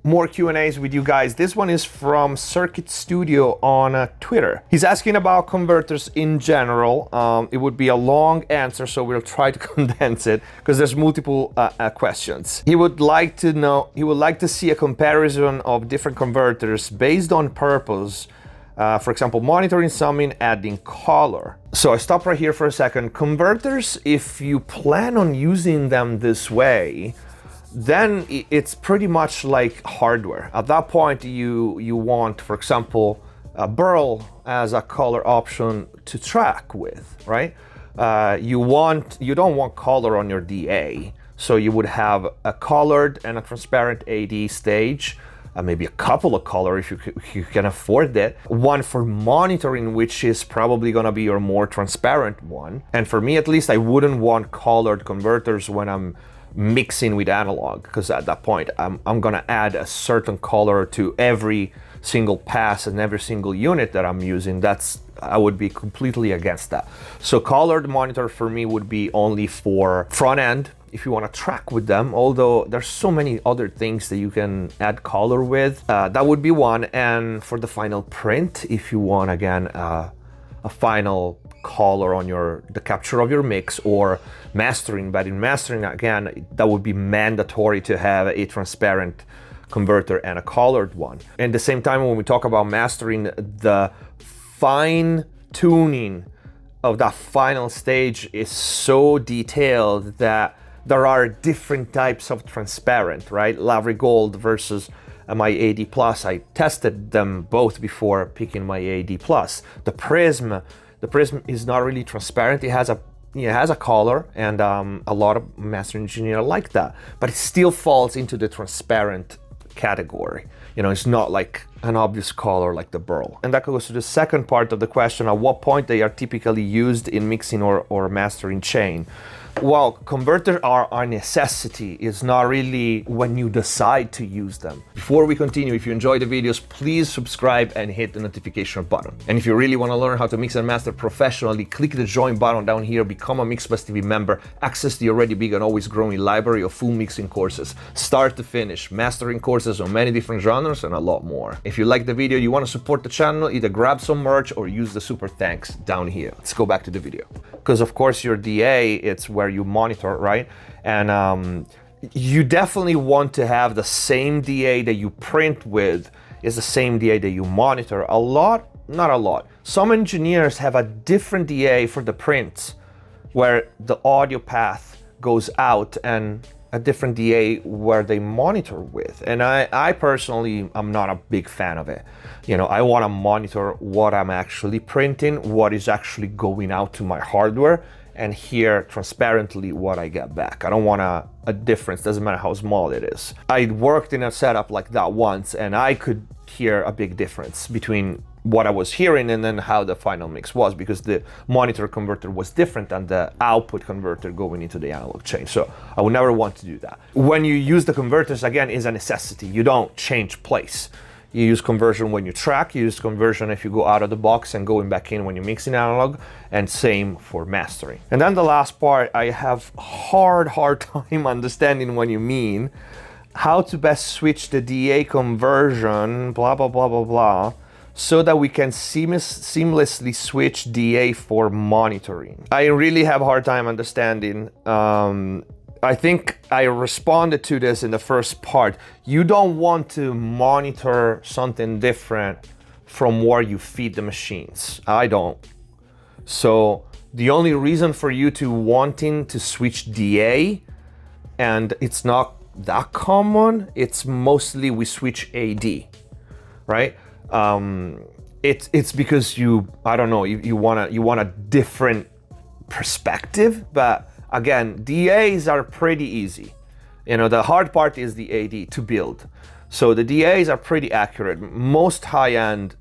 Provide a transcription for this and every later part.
more Q&As with you guys. This one is from Circuit Studio on Twitter. He's asking about converters in general. It would be a long answer, so we'll try to condense it because there's multiple questions. He would like to see a comparison of different converters based on purpose. For example, monitoring, summing, adding color. So I stop right here for a second. Converters, if you plan on using them this way, then it's pretty much like hardware. At that point, you want, for example, a burl as a color option to track with, right? You don't want color on your DA, so you would have a colored and a transparent AD stage, maybe a couple of color if you can afford it. One for monitoring, which is probably gonna be your more transparent one. And for me, at least, I wouldn't want colored converters when I'm mixing with analog, because at that point I'm gonna add a certain color to every single pass and every single unit that I'm using. I would be completely against that. So colored monitor for me would be only for front end if you want to track with them, although there's so many other things that you can add color with. That would be one. And for the final print, if you want, again, a final color on the capture of your mix, or mastering. But in mastering, again, that would be mandatory to have a transparent converter and a colored one. And at the same time, when we talk about mastering, the fine tuning of that final stage is so detailed that there are different types of transparent, right? Lavery Gold versus my AD Plus. I tested them both before picking my AD Plus. The Prism is not really transparent. It has a color, and a lot of master engineers like that, but it still falls into the transparent category. It's not like an obvious color like the burl. And that goes to the second part of the question: at what point they are typically used in mixing or mastering chain. Well, converters are a necessity. It's not really when you decide to use them. Before we continue, if you enjoy the videos, please subscribe and hit the notification button. And if you really want to learn how to mix and master professionally, click the join button down here, become a MixBus TV member, access the already big and always growing library of full mixing courses, start to finish, mastering courses on many different genres, and a lot more. If you like the video, you want to support the channel, either grab some merch or use the super thanks down here. Let's go back to the video. Because of course your DA, it's where you monitor, right? And you definitely want to have the same DA that you print with is the same DA that you monitor. Not a lot. Some engineers have a different DA for the prints, where the audio path goes out, and a different DA where they monitor with. And I personally, I'm not a big fan of it. I want to monitor what I'm actually printing, what is actually going out to my hardware, and hear transparently what I get back. I don't want a difference, doesn't matter how small it is. I worked in a setup like that once, and I could hear a big difference between what I was hearing and then how the final mix was, because the monitor converter was different than the output converter going into the analog chain. So I would never want to do that. When you use the converters, again, is a necessity. You don't change place. You use conversion when you track, you use conversion if you go out of the box and going back in when you're mixing analog, and same for mastering. And then the last part, I have hard time understanding what you mean. How to best switch the DA conversion, blah, blah, blah, blah, blah, so that we can seamlessly switch DA for monitoring. I really have a hard time understanding. I think I responded to this in the first part. You don't want to monitor something different from where you feed the machines. I don't. So the only reason for you to wanting to switch DA, and it's not that common, it's mostly we switch AD, right? It's because you want a different perspective, but again, DAs are pretty easy. The hard part is the AD to build. So the DAs are pretty accurate. Most high-end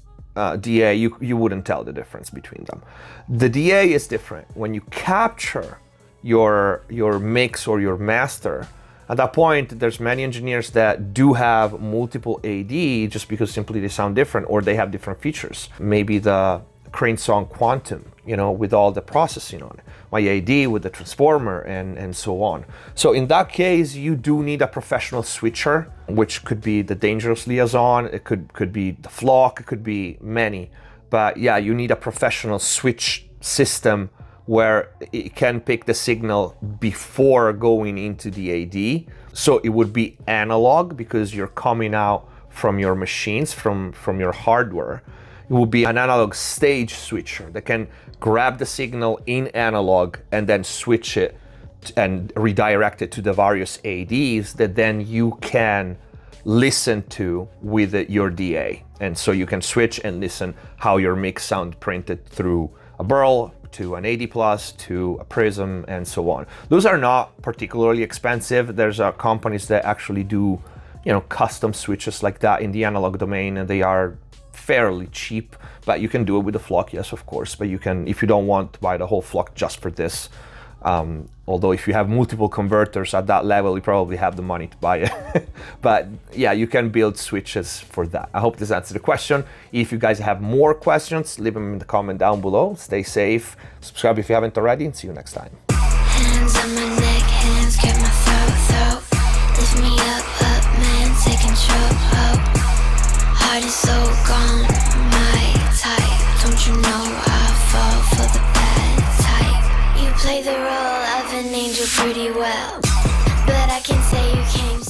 DA, you wouldn't tell the difference between them. The DA is different. When you capture your mix or your master, at that point, there's many engineers that do have multiple AD just because simply they sound different or they have different features. Maybe the Crane Song Quantum, you know, with all the processing on it, my AD with the transformer and so on. So in that case, you do need a professional switcher, which could be the Dangerous Liaison, it could be the Flock, it could be many. But yeah, you need a professional switch system where it can pick the signal before going into the AD. So it would be analog because you're coming out from your machines, from your hardware. It will be an analog stage switcher that can grab the signal in analog and then switch it and redirect it to the various ADs that then you can listen to with your DA. And so you can switch and listen how your mix sound printed through a Burl, to an AD Plus, to a Prism, and so on. Those are not particularly expensive. There's companies that actually do, you know, custom switches like that in the analog domain, and they are fairly cheap, but you can do it with the Flock, yes, of course. But you can, if you don't want to buy the whole Flock just for this, although if you have multiple converters at that level, you probably have the money to buy it. But yeah, you can build switches for that. I hope this answered the question. If you guys have more questions, leave them in the comment down below. Stay safe, subscribe if you haven't already, and see you next time. Hands on my neck, hands get my throat. Lift me up, man, take control. Heart is so gone, my type. Don't you know I fall for the bad type? You play the role of an angel pretty well, but I can say you came